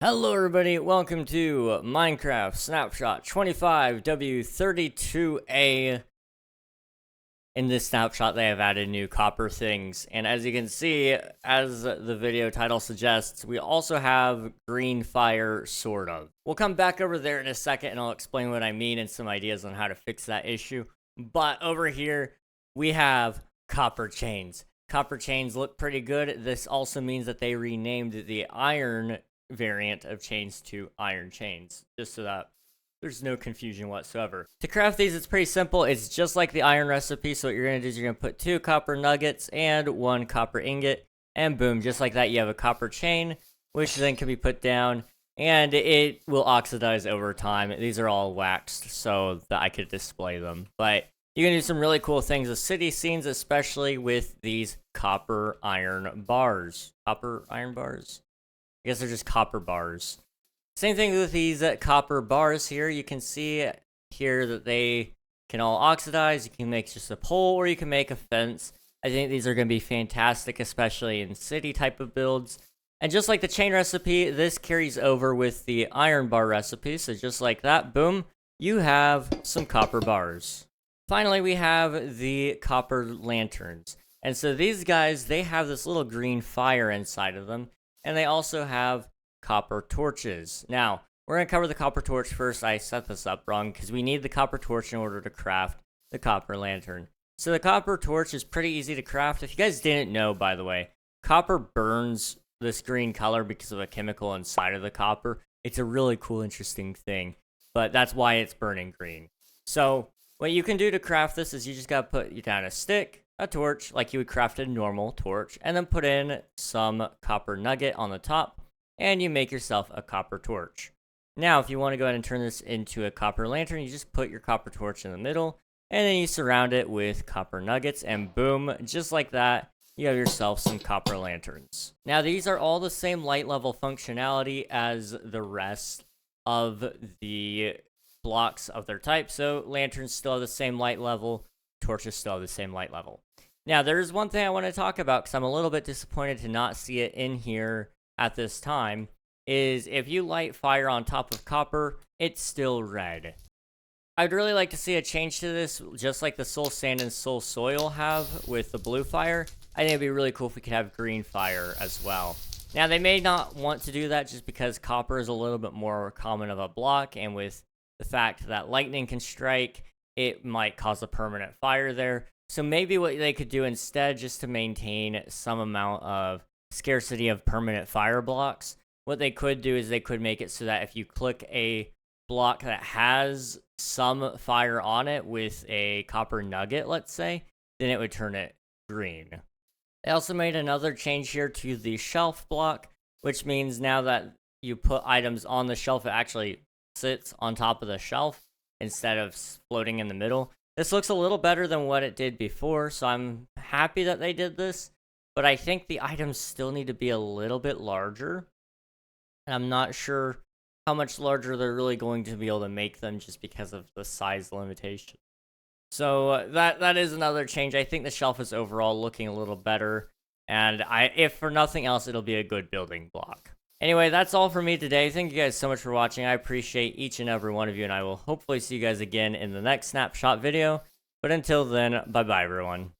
Hello everybody, welcome to Minecraft Snapshot 25W32A. In this snapshot they have added new copper things, and as you can see, as the video title suggests, we also have green fire, sort of. We'll come back over there in a second and I'll explain what I mean and some ideas on how to fix that issue. But over here, we have copper chains. Copper chains look pretty good. This also means that they renamed the iron variant of chains to iron chains, just so that there's no confusion whatsoever. To craft these, it's pretty simple. It's just like the iron recipe. So what you're going to do is you're going to put 2 copper nuggets and 1 copper ingot, and boom, just like that, you have a copper chain, which then can be put down, and it will oxidize over time. These are all waxed so that I could display them. But you can do some really cool things with city scenes, especially with these copper iron bars. Copper iron bars? I guess they're just copper bars. Same thing with these copper bars here. You can see here that they can all oxidize. You can make just a pole, or you can make a fence. I think these are going to be fantastic, especially in city type of builds. And just like the chain recipe, this carries over with the iron bar recipe. So just like that, boom, you have some copper bars. Finally, we have the copper lanterns. And so these guys, they have this little green fire inside of them. And they also have copper torches. Now, we're going to cover the copper torch first. I set this up wrong because we need the copper torch in order to craft the copper lantern. So the copper torch is pretty easy to craft. If you guys didn't know, by the way, copper burns this green color because of a chemical inside of the copper. It's a really cool, interesting thing, but that's why it's burning green. So what you can do to craft this is you just got to put down a stick, a torch, like you would craft a normal torch, and then put in some copper nugget on the top, and you make yourself a copper torch. Now, if you want to go ahead and turn this into a copper lantern, you just put your copper torch in the middle, and then you surround it with copper nuggets, and boom, just like that, you have yourself some copper lanterns. Now, these are all the same light level functionality as the rest of the blocks of their type, so lanterns still have the same light level, torches still have the same light level. Now, there's one thing I want to talk about because I'm a little bit disappointed to not see it in here at this time, is if you light fire on top of copper, it's still red. I'd really like to see a change to this, just like the soul sand and soul soil have with the blue fire. I think it'd be really cool if we could have green fire as well. Now, they may not want to do that just because copper is a little bit more common of a block, and with the fact that lightning can strike, it might cause a permanent fire there. So maybe what they could do instead, just to maintain some amount of scarcity of permanent fire blocks, what they could do is they could make it so that if you click a block that has some fire on it with a copper nugget, let's say, then it would turn it green. They also made another change here to the shelf block, which means now that you put items on the shelf, it actually sits on top of the shelf instead of floating in the middle. This looks a little better than what it did before, so I'm happy that they did this, but I think the items still need to be a little bit larger, and I'm not sure how much larger they're really going to be able to make them just because of the size limitation. So that is another change. I think the shelf is overall looking a little better, and if for nothing else, it'll be a good building block. Anyway, that's all for me today. Thank you guys so much for watching. I appreciate each and every one of you, and I will hopefully see you guys again in the next snapshot video. But until then, bye-bye, everyone.